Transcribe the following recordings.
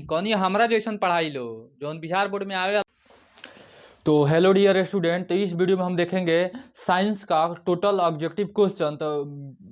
कौन हमरा जैसन पढ़ाई लो जौन बिहार बोर्ड में आवे। तो हेलो डियर स्टूडेंट, तो इस वीडियो में हम देखेंगे साइंस का टोटल ऑब्जेक्टिव क्वेश्चन। तो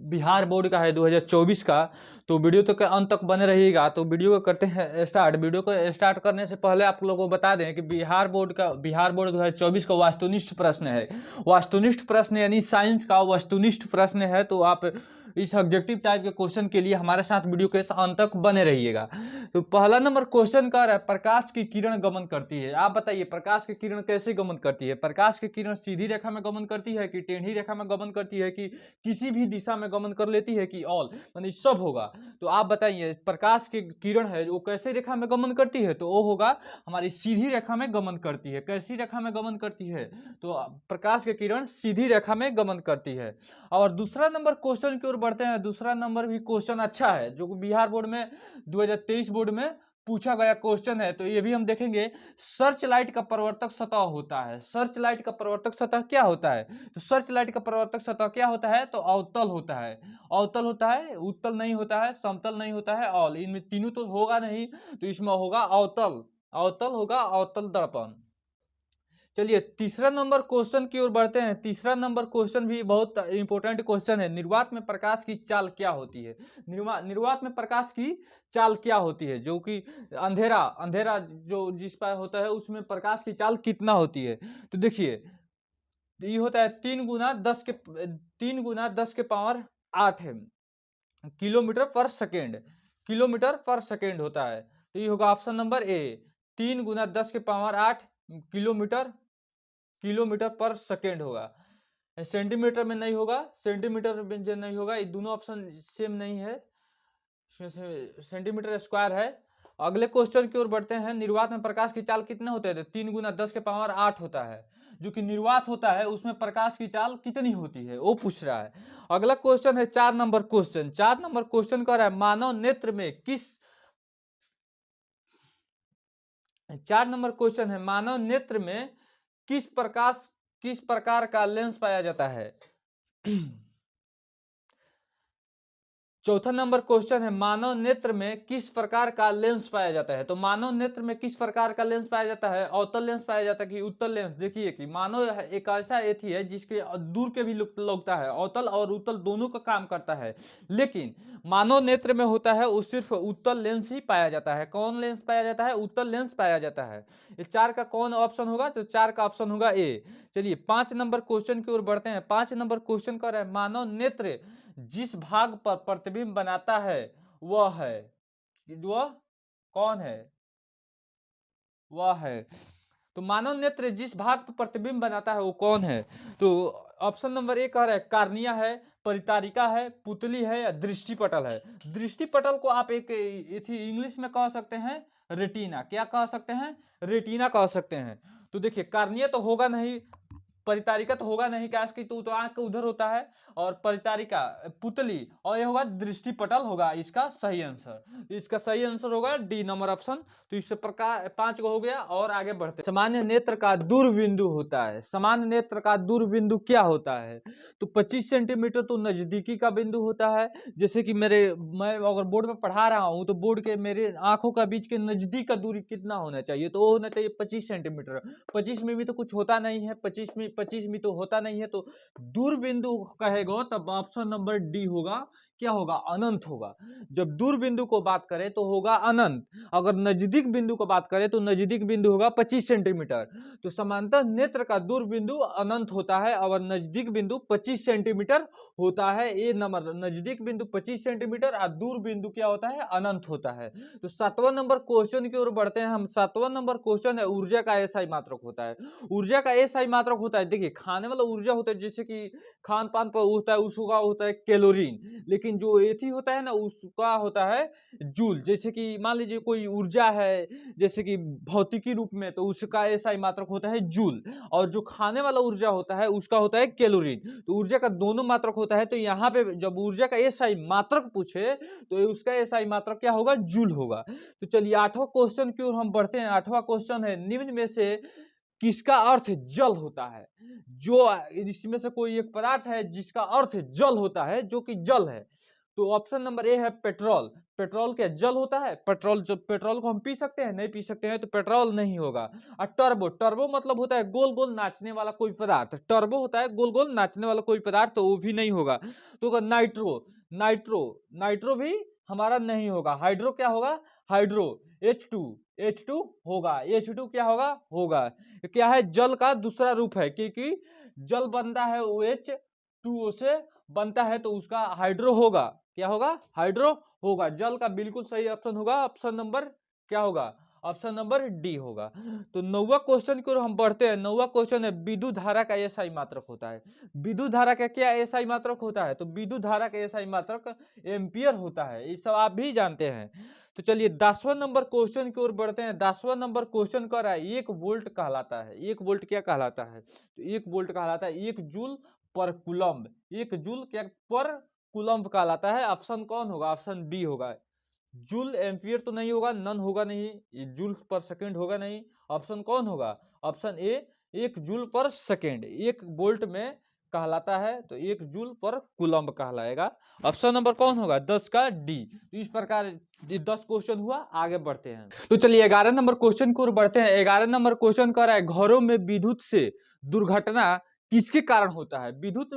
बिहार बोर्ड का है 2024 का। तो वीडियो तक के अंत तक बने रहिएगा। तो वीडियो को करते हैं स्टार्ट। वीडियो को स्टार्ट करने से पहले आप लोगों को बता दें कि बिहार बोर्ड 2024 का वास्तुनिष्ठ प्रश्न है। वास्तुनिष्ठ प्रश्न यानी साइंस का वस्तुनिष्ठ प्रश्न है। तो आप इस ऑब्जेक्टिव टाइप के क्वेश्चन के लिए हमारे साथ वीडियो के अंत तक बने रहिएगा। तो पहला नंबर क्वेश्चन कर रहा है, प्रकाश की किरण गमन करती है। आप बताइए प्रकाश की किरण कैसे गमन करती है। प्रकाश की किरण सीधी रेखा में गमन करती है कि टेढ़ी रेखा में गमन करती है कि किसी भी दिशा में गमन कर लेती है कि ऑल यानी सब होगा। तो आप बताइए प्रकाश की किरण है वो कैसे रेखा में गमन करती है। तो वो होगा हमारी सीधी रेखा में गमन करती है। कैसी रेखा में गमन करती है। तो प्रकाश की किरण सीधी रेखा में गमन करती है। और दूसरा नंबर क्वेश्चन की ओर बढ़ते हैं। दूसरा नंबर भी क्वेश्चन अच्छा है जो बिहार बोर्ड में 2023 बोर्ड में पूछा गया क्वेश्चन है। तो ये भी हम देखेंगे। सर्च लाइट का परिवर्तक सतह होता है। सर्च लाइट का परिवर्तक सतह क्या होता है। तो सर्च लाइट का परिवर्तक सतह क्या होता है। तो अवतल होता है। अवतल होता है, उत्तल नहीं होता है, समतल नहीं होता है, ऑल इनमें तीनों तो होगा नहीं। तो इसमें होगा अवतल। अवतल होगा अवतल दर्पण। चलिए तीसरा नंबर क्वेश्चन की ओर बढ़ते हैं। तीसरा नंबर क्वेश्चन भी बहुत इंपॉर्टेंट क्वेश्चन है। निर्वात में प्रकाश की चाल क्या होती है। निर्वात में प्रकाश की चाल क्या होती है। जो कि अंधेरा अंधेरा जो जिस पर होता है उसमें प्रकाश की चाल कितना होती है। तो देखिए ये होता है 3 × 10 है किलोमीटर पर सेकेंड। किलोमीटर पर सेकेंड होता है। तो ये होगा ऑप्शन नंबर ए 3 × 10⁸ किलोमीटर पर सेकेंड होगा। सेंटीमीटर में नहीं होगा, सेंटीमीटर में जो नहीं होगा। ये दोनों ऑप्शन सेम नहीं है, सेंटीमीटर स्क्वायर है। अगले क्वेश्चन की ओर बढ़ते हैं। निर्वात में प्रकाश की चाल कितने होते हैं। 3 × 10⁸ होता है। जो कि निर्वात होता है उसमें प्रकाश की चाल कितनी होती है वो पूछ रहा है। अगला क्वेश्चन है 4 नंबर क्वेश्चन। 4 नंबर क्वेश्चन कह रहा है मानव नेत्र में किस 4 नंबर क्वेश्चन है मानव नेत्र में किस प्रकार का लेंस पाया जाता है। चौथा नंबर क्वेश्चन है मानव नेत्र में किस प्रकार का लेंस पाया जाता है। तो मानव नेत्र में किस प्रकार का लेंस पाया जाता है। अवतल लेंस पाया जाता है कि उत्तल लेंस। देखिए कि मानव एक ऐसा एथी है जिसके दूर के भी लगता है। अवतल और उत्तल दोनों का काम करता है। लेकिन मानव नेत्र में होता है वो सिर्फ उत्तल लेंस ही पाया जाता है। कौन लेंस पाया जाता है। उत्तल लेंस पाया जाता है। ये 4 का कौन ऑप्शन होगा। तो 4 का ऑप्शन होगा ए। चलिए 5 नंबर क्वेश्चन की ओर बढ़ते हैं। 5 नंबर क्वेश्चन कर रहे हैं मानव नेत्र जिस भाग पर प्रतिबिंब बनाता है वह कौन है। वह है तो मानव नेत्र जिस भाग पर प्रतिबिंब बनाता है वो कौन है। तो ऑप्शन नंबर ए कह रहा है कार्निया है, परितारिका है, पुतली है या दृष्टिपटल है। दृष्टिपटल को आप एक इंग्लिश में कह सकते हैं रेटिना। क्या कह सकते हैं। रेटिना कह सकते हैं। तो देखिए कार्निया तो होगा नहीं, परितारिका तो होगा नहीं, क्या तो आंख उधर होता है। और परितारिका पुतली और ये होगा दृष्टिपटल होगा इसका सही आंसर। इसका सही आंसर होगा डी नंबर ऑप्शन। तो इस प्रकार 5 को हो गया और आगे बढ़ते। सामान्य नेत्र का दूरबिंदु होता है। सामान्य नेत्र का दूरबिंदु क्या होता है। तो 25 सेंटीमीटर तो नजदीकी का बिंदु होता है। जैसे कि मैं अगर बोर्ड में पढ़ा रहा हूं तो बोर्ड के मेरे आंखों का बीच के नजदीक का दूरी कितना होना चाहिए। तो वो होना चाहिए 25 सेंटीमीटर। 25 में भी तो कुछ होता नहीं है। 25 में तो होता नहीं है। तो दूरबिंदु कहेगा तब ऑप्शन नंबर डी होगा। क्या होगा। अनंत होगा। जब दूर बिंदु को बात करें तो होगा अनंत। अगर नजदीक बिंदु को बात करें तो नजदीक बिंदु होगा 25 सेंटीमीटर। तो समांतर नेत्र का दूर बिंदु अनंत होता है और नजदीक बिंदु 25 सेंटीमीटर होता है। ए नंबर नजदीक बिंदु 25 सेंटीमीटर और दूर बिंदु क्या होता है अनंत होता है। तो 7वां नंबर क्वेश्चन की ओर बढ़ते हैं हम। 7वां नंबर क्वेश्चन है ऊर्जा का एसआई मात्रक होता है। ऊर्जा का एसआई मात्रक होता है। देखिए खाने वाला ऊर्जा होता है जैसे कि खान पान पर होता है उसका होता है कैलोरीन। लेकिन जो एथी होता है ना उसका होता है जूल। जैसे कि मान लीजिए कोई ऊर्जा है जैसे कि भौतिकी रूप में तो उसका एसआई मात्रक होता है जूल। और जो खाने वाला ऊर्जा होता है उसका होता है कैलोरीन। तो ऊर्जा का दोनों मात्रक होता है। तो यहाँ पे जब ऊर्जा का एसआई मात्रक पूछे तो उसका एसआई मात्रक क्या होगा जूल होगा। तो चलिए 8वां क्वेश्चन की ओर हम बढ़ते हैं। 8वां क्वेश्चन है निम्न में से किसका अर्थ जल होता है। जो इसमें से कोई एक पदार्थ है जिसका अर्थ जल होता है जो कि जल है। तो ऑप्शन नंबर ए है पेट्रोल। पेट्रोल क्या जल होता है? पेट्रोल, जो पेट्रोल को हम पी सकते हैं? नहीं पी सकते हैं, तो पेट्रोल नहीं होगा। और टर्बो, टर्बो मतलब होता है गोल गोल नाचने वाला कोई पदार्थ, टर्बो होता है गोल गोल नाचने वाला कोई पदार्थ, तो वो भी नहीं होगा। तो होगा नाइट्रो, नाइट्रो, नाइट्रो भी हमारा नहीं होगा। हाइड्रो क्या होगा? हाइड्रो, H2, H2 होगा, H2 क्या होगा? होगा। क्या है? जल का दूसरा रूप है, क्योंकि जल बनता है OH2O से बनता है, तो उसका हाइड्रो होगा। क्या होगा? हाइड्रो होगा। जल का बिल्कुल सही ऑप्शन होगा, ऑप्शन नंबर क्या होगा? ऑप्शन नंबर डी होगा। तो 9वां क्वेश्चन की ओर हम बढ़ते हैं। 9वां क्वेश्चन है, विद्युत धारा का एसआई मात्रक होता है। विद्युत धारा का क्या एसआई मात्रक होता है? तो विद्युत धारा का एसआई मात्रक एम्पियर होता है। ये सब आप भी जानते हैं। तो चलिए 10वां नंबर क्वेश्चन की ओर बढ़ते हैं। 10वां नंबर क्वेश्चन कर रहा है 1 वोल्ट कहलाता है। 1 वोल्ट क्या कहलाता है? तो 1 वोल्ट कहलाता है 1 जूल पर कूलम्ब। 1 जूल क्या पर कूलम्ब कहलाता है। ऑप्शन कौन होगा? ऑप्शन बी होगा। जूल एम्पियर तो नहीं होगा, नन होगा नहीं, ये जूल पर सेकंड होगा नहीं। ऑप्शन कौन होगा? ऑप्शन ए 1 जूल पर सेकंड। 1 वोल्ट में कहलाता है, तो 1 जूल पर कूलम्ब कहलाएगा। ऑप्शन नंबर कौन होगा? 10 का डी। तो इस प्रकार 10 क्वेश्चन हुआ। आगे बढ़ते हैं। तो चलिए 11 नंबर क्वेश्चन की ओर बढ़ते हैं। 11 नंबर क्वेश्चन कर रहा है, घरों में विद्युत से दुर्घटना किसके कारण होता है? विद्युत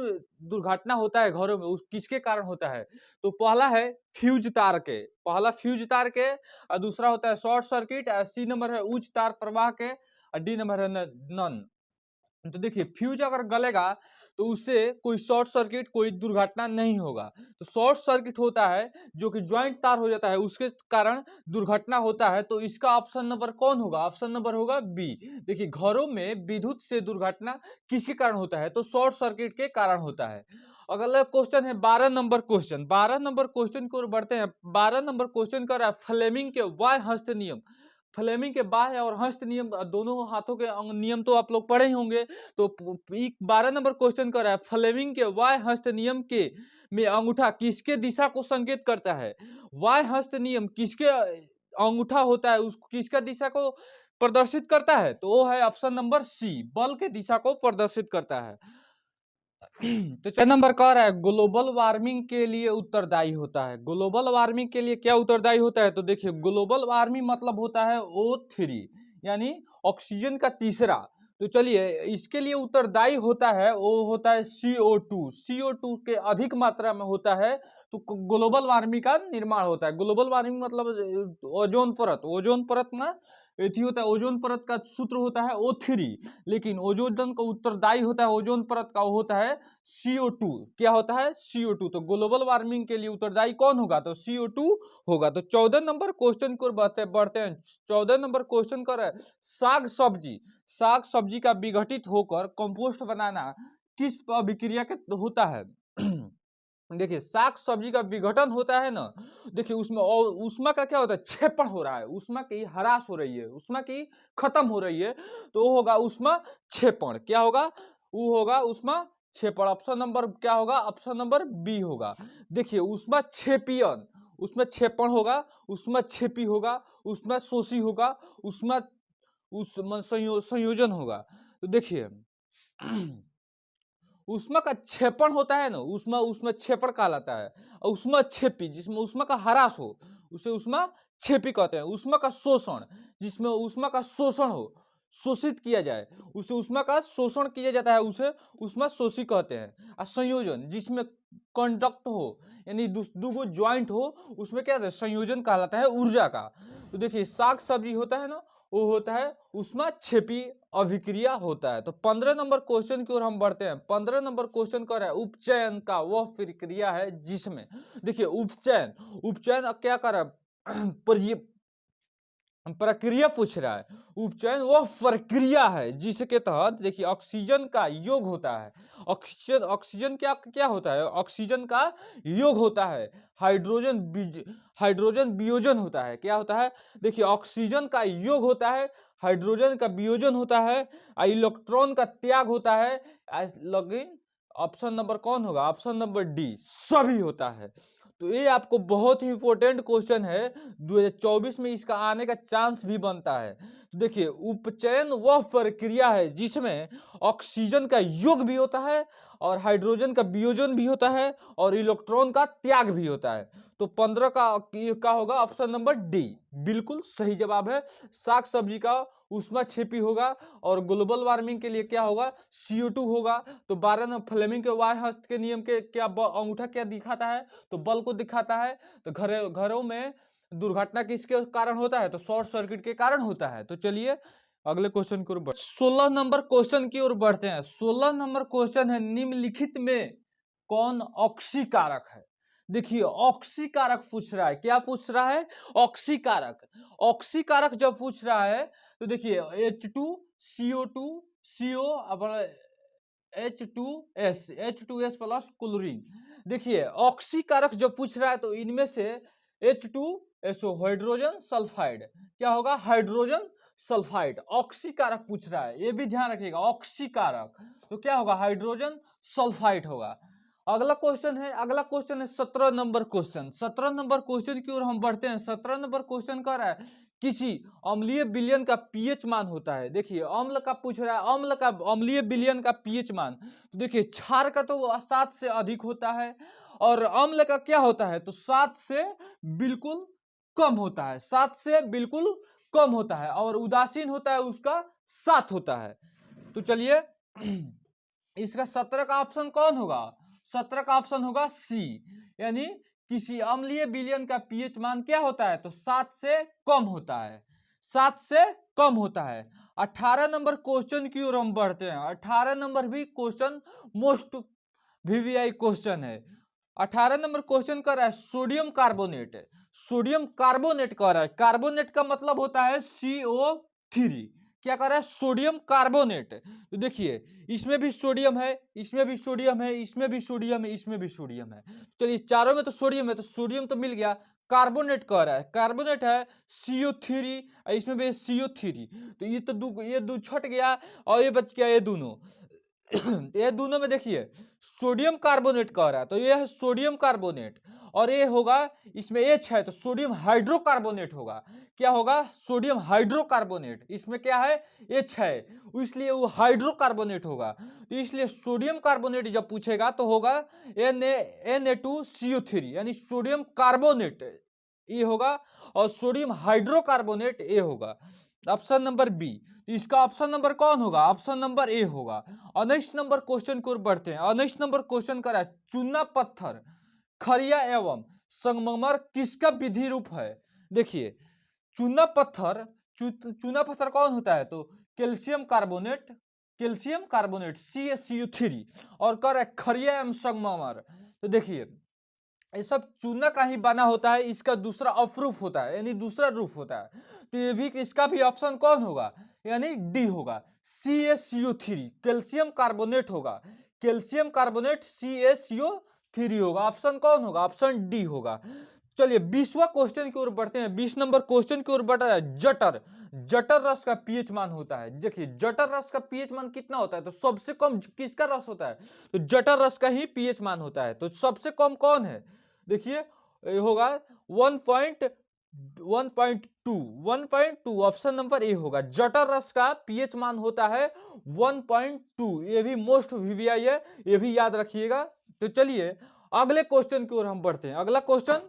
दुर्घटना होता है घरों में, उस किसके कारण होता है? तो पहला है फ्यूज तार के, पहला फ्यूज तार के, और दूसरा होता है शॉर्ट सर्किट, और सी नंबर है उच्च तार प्रवाह के, और डी नंबर है नन। तो देखिए फ्यूज अगर गलेगा तो उससे कोई शॉर्ट सर्किट, कोई दुर्घटना नहीं होगा। तो शॉर्ट सर्किट होता है जो कि ज्वाइंट तार हो जाता है, उसके कारण दुर्घटना होता है। तो इसका ऑप्शन नंबर कौन होगा? ऑप्शन नंबर होगा बी। देखिए घरों में विद्युत से दुर्घटना किसके कारण होता है? तो शॉर्ट सर्किट के कारण होता है। अगला क्वेश्चन है 12 नंबर क्वेश्चन। 12 नंबर क्वेश्चन की ओर बढ़ते हैं। 12 नंबर क्वेश्चन कर रहा है, फ्लेमिंग के वाय हस्त नियम। फ्लेमिंग के बाह्य और हस्त नियम, दोनों हाथों के नियम तो आप लोग पढ़े ही होंगे। तो 12 नंबर क्वेश्चन कर रहा है, फ्लेमिंग के वाय हस्त नियम के में अंगूठा किसके दिशा को संकेत करता है? वाय हस्त नियम किसके अंगूठा होता है, उस किसका दिशा को प्रदर्शित करता है? तो वो है ऑप्शन नंबर सी, बल के दिशा को प्रदर्शित करता है। तो 6 नंबर कह रहा है, ग्लोबल वार्मिंग के लिए उत्तरदायी होता है। ग्लोबल वार्मिंग के लिए क्या उत्तरदायी होता है? तो देखिए ग्लोबल वार्मिंग मतलब होता है O3, यानी ऑक्सीजन का तीसरा। तो चलिए इसके लिए उत्तरदायी होता है, वो होता है CO2। CO2 के अधिक मात्रा में होता है तो ग्लोबल वार्मिंग का निर्माण होता है। ग्लोबल वार्मिंग मतलब ओजोन परत, ओजोन परत में एथी होता है, ओजोन परत का सूत्र होता है O3, लेकिन ओजोन का उत्तरदायी होता है ओजोन परत का, वो होता है CO2। क्या होता है? CO2। तो ग्लोबल वार्मिंग के लिए उत्तरदायी कौन होगा? तो CO2 होगा। तो 14 नंबर क्वेश्चन को बढ़ते हैं। 14 नंबर क्वेश्चन कर है, साग सब्जी, साग सब्जी का विघटित होकर कंपोस्ट बनाना किस अभिक्रिया के होता है? देखिए साग सब्जी का विघटन होता है ना, देखिए उसमें और उष्मा का क्या होता है? क्षेपण हो रहा है, उष्मा की ह्रास हो रही है, उष्मा की खत्म हो रही है, तो वो होगा उष्मा क्षेपण। क्या होगा? वो होगा उष्मा क्षेपण। ऑप्शन नंबर क्या होगा? ऑप्शन नंबर बी होगा। देखिए उष्मा क्षेपीयन, उसमें क्षेपण होगा, उसमें क्षेपी होगा, उसमें शोषी होगा, उसमें संयोजन होगा। तो देखिए उष्मा का क्षेपण होता है ना, उष्मा उसमें क्षेपण कहलाता है। और उष्मा क्षेपी, जिसमें उष्मा का ह्रास हो, उसे उष्मा क्षेपी कहते हैं। उष्मा का शोषण, जिसमें उष्मा का शोषण हो, शोषित किया जाए, उसे उष्मा का शोषण किया जाता है, उसे उष्मा शोषी कहते हैं। और संयोजन, जिसमें कंडक्ट हो, यानी दो ज्वाइंट हो, उसमें क्या है? संयोजन कहलाता है ऊर्जा का। तो देखिए साग सब्जी होता है ना, वो होता है उष्मा क्षेपी अभिक्रिया होता है। तो 15 नंबर क्वेश्चन की ओर हम बढ़ते हैं। 15 नंबर क्वेश्चन कर रहा है, उपचयन का वह प्रक्रिया है जिसमें, देखिए उपचयन, उपचयन क्या कर रहा है? प्रक्रिया पूछ रहा है। उपचयन वह प्रक्रिया है जिसके तहत देखिए ऑक्सीजन का योग होता है। ऑक्सीजन, ऑक्सीजन क्या क्या होता है? ऑक्सीजन का योग होता है। हाइड्रोजन वियोजन होता है। क्या होता है? देखिए ऑक्सीजन का योग होता है, हाइड्रोजन का वियोजन होता है, इलेक्ट्रॉन का त्याग होता है। लेकिन ऑप्शन नंबर कौन होगा? ऑप्शन नंबर डी, सभी होता है। तो ये आपको बहुत ही इंपॉर्टेंट क्वेश्चन है, 2024 में इसका आने का चांस भी बनता है। तो देखिए उपचयन वह प्रक्रिया है जिसमें ऑक्सीजन का योग भी होता है और हाइड्रोजन का वियोजन भी होता है और इलेक्ट्रॉन का त्याग भी होता है। तो 15 का होगा ऑप्शन नंबर डी, बिल्कुल सही जवाब है। साग सब्जी का ऊष्माक्षेपी होगा और ग्लोबल वार्मिंग के लिए क्या होगा, CO2 होगा। तो 12 नंबर फ्लेमिंग के वाय हस्त के नियम के क्या अंगूठा क्या दिखाता है, तो बल को दिखाता है। तो घरों में दुर्घटना किसके कारण होता है, तो शॉर्ट सर्किट के कारण होता है। तो चलिए अगले क्वेश्चन की ओर 16 नंबर क्वेश्चन की ओर बढ़ते हैं। 16 नंबर क्वेश्चन है, निम्नलिखित में कौन ऑक्सीकारक है। देखिए ऑक्सीकारक पूछ रहा है, क्या पूछ रहा है, ऑक्सीकारक। ऑक्सीकारक जब पूछ रहा है तो देखिए H2CO2 CO H2S plus chlorine. देखिए ऑक्सीकारक जब पूछ रहा है तो इनमें से H2SO हाइड्रोजन सल्फाइड, क्या होगा, हाइड्रोजन सल्फाइड। ऑक्सीकारक पूछ रहा है, ये भी ध्यान रखिएगा, ऑक्सीकारक तो क्या होगा, हाइड्रोजन सल्फाइड होगा। अगला क्वेश्चन है 17 नंबर क्वेश्चन। 17 नंबर क्वेश्चन की ओर हम बढ़ते हैं। 17 नंबर क्वेश्चन कर रहा है, किसी अम्लीय विलयन का पीएच मान होता है। देखिए अम्ल का पूछ रहा है, अम्ल का अम्लीय विलयन का पीएच मान। तो देखिए क्षार का तो 7 से अधिक होता है और अम्ल का क्या होता है, तो 7 से बिल्कुल कम होता है, 7 से बिल्कुल कम होता है। और उदासीन होता है उसका 7 होता है। तो चलिए इसका 17 का ऑप्शन कौन होगा, 17 का ऑप्शन होगा सी, यानी किसी अम्लीय विलयन का पीएच मान क्या होता है, तो 7 से कम होता है, 7 से कम होता है। 18 नंबर क्वेश्चन की ओर हम बढ़ते हैं। 18 नंबर भी क्वेश्चन मोस्ट VVI क्वेश्चन है। 18 नंबर क्वेश्चन कर रहा है सोडियम कार्बोनेट। सोडियम कार्बोनेट कह रहा है, कार्बोनेट का मतलब होता है CO3। क्या कर रहा है, सोडियम कार्बोनेट। तो देखिए इसमें भी सोडियम है, इसमें भी सोडियम है, इसमें भी सोडियम है, इसमें भी सोडियम है। चलिए चारों में तो सोडियम है, तो सोडियम तो मिल गया। कार्बोनेट कह रहा है, कार्बोनेट है CO3, इसमें भी CO3। तो ये दो छट गया और ये बच गया ये दोनों। ये दोनों में देखिए सोडियम कार्बोनेट कह रहा है, तो ये है सोडियम कार्बोनेट। और ये होगा, इसमें H है तो सोडियम हाइड्रोकार्बोनेट होगा। क्या होगा, सोडियम हाइड्रोकार्बोनेट। इसमें क्या है, H है, इसलिए वो हाइड्रोकार्बोनेट होगा। तो इसलिए सोडियम कार्बोनेट जब पूछेगा तो होगा Na2CO3, यानी सोडियम कार्बोनेट ये होगा और सोडियम हाइड्रोकार्बोनेट ए होगा। Option number B. इसका ऑप्शन नंबर कौन होगा, ऑप्शन नंबर ए होगा। 19 नंबर क्वेश्चन को बढ़ते हैं। 19 नंबर क्वेश्चन का चूना पत्थर, खरिया एवं संगमरमर किसका विधि रूप है। देखिए चूना पत्थर, चूना पत्थर कौन होता है, तो calcium carbonate, calcium carbonate CaCO3। और कर खरिया एवं संगमरमर, तो देखिए ये सब चूना का ही बना होता है, इसका दूसरा अप्रूफ होता है, यानी दूसरा रूप होता है। तो ये भी इसका भी ऑप्शन कौन होगा, यानी डी होगा, CaCO3, कैल्शियम कार्बोनेट होगा, कैल्शियम कार्बोनेट CaCO3 होगा। ऑप्शन कौन होगा, ऑप्शन डी होगा। चलिए 20वां क्वेश्चन की ओर बढ़ते हैं। 20 नंबर क्वेश्चन की ओर बढ़ रहा है, जटर, जटर रस का पीएच मान होता है। देखिए जटर रस का पीएच मान कितना होता है, तो सबसे कम किसका रस होता है, तो जटर रस का ही पीएच मान होता है। तो सबसे कम कौन है, देखिए होगा 1.2, ऑप्शन नंबर ए होगा। जटर रस का पीएच मान होता है 1.2। ये भी मोस्ट VVI है, ये भी याद रखिएगा। तो चलिए अगले क्वेश्चन की ओर हम बढ़ते हैं। अगला क्वेश्चन